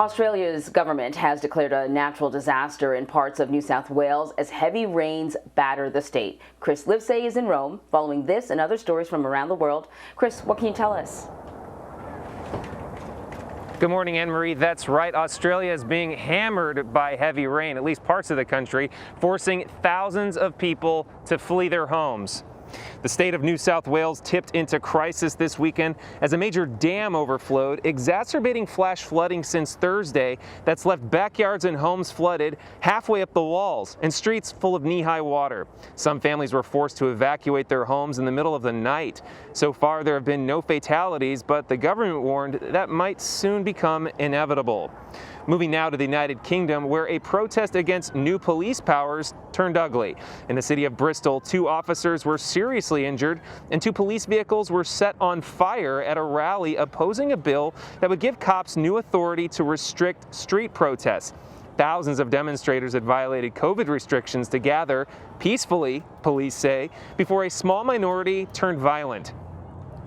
Australia's government has declared a natural disaster in parts of New South Wales as heavy rains batter the state. Chris Livesay is in Rome, following this and other stories from around the world. Chris, what can you tell us? Good morning, Anne-Marie. That's right. Australia is being hammered by heavy rain, at least parts of the country, forcing thousands of people to flee their homes. The state of New South Wales tipped into crisis this weekend as a major dam overflowed, exacerbating flash flooding since Thursday that's left backyards and homes flooded halfway up the walls and streets full of knee-high water. Some families were forced to evacuate their homes in the middle of the night. So far, there have been no fatalities, but the government warned that might soon become inevitable. Moving now to the United Kingdom, where a protest against new police powers turned ugly. In the city of Bristol, 2 officers were seriously injured and 2 police vehicles were set on fire at a rally opposing a bill that would give cops new authority to restrict street protests. Thousands of demonstrators had violated COVID restrictions to gather peacefully, police say, before a small minority turned violent.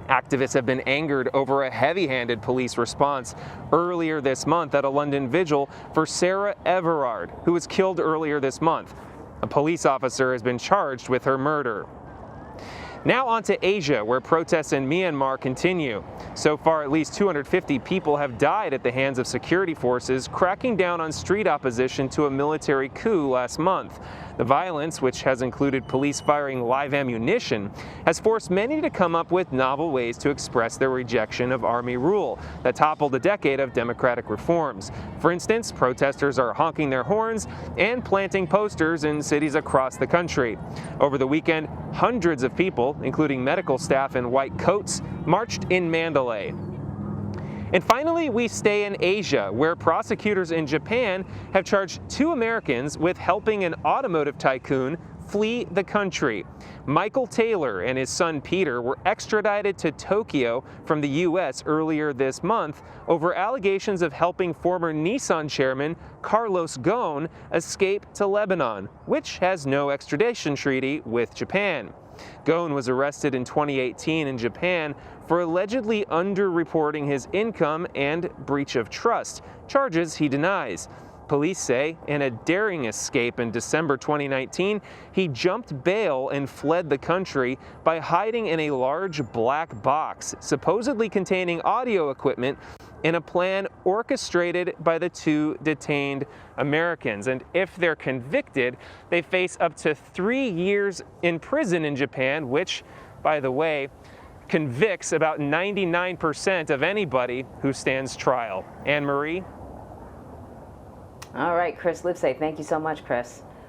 Activists have been angered over a heavy-handed police response earlier this month at a London vigil for Sarah Everard, who was killed earlier this month. A police officer has been charged with her murder. Now on to Asia, where protests in Myanmar continue. So far, at least 250 people have died at the hands of security forces cracking down on street opposition to a military coup last month. The violence, which has included police firing live ammunition, has forced many to come up with novel ways to express their rejection of army rule that toppled a decade of democratic reforms. For instance, protesters are honking their horns and planting posters in cities across the country. Over the weekend, hundreds of people, including medical staff in white coats, marched in Mandalay. And finally, we stay in Asia, where prosecutors in Japan have charged 2 Americans with helping an automotive tycoon flee the country. Michael Taylor and his son Peter were extradited to Tokyo from the U.S. earlier this month over allegations of helping former Nissan chairman Carlos Ghosn escape to Lebanon, which has no extradition treaty with Japan. Ghosn was arrested in 2018 in Japan for allegedly underreporting his income and breach of trust, charges he denies. Police say in a daring escape in December 2019, he jumped bail and fled the country by hiding in a large black box, supposedly containing audio equipment, in a plan orchestrated by the 2 detained Americans. And if they're convicted, they face up to 3 years in prison in Japan, which, by the way, convicts about 99% of anybody who stands trial. Anne-Marie? All right, Chris Livesay, thank you so much, Chris.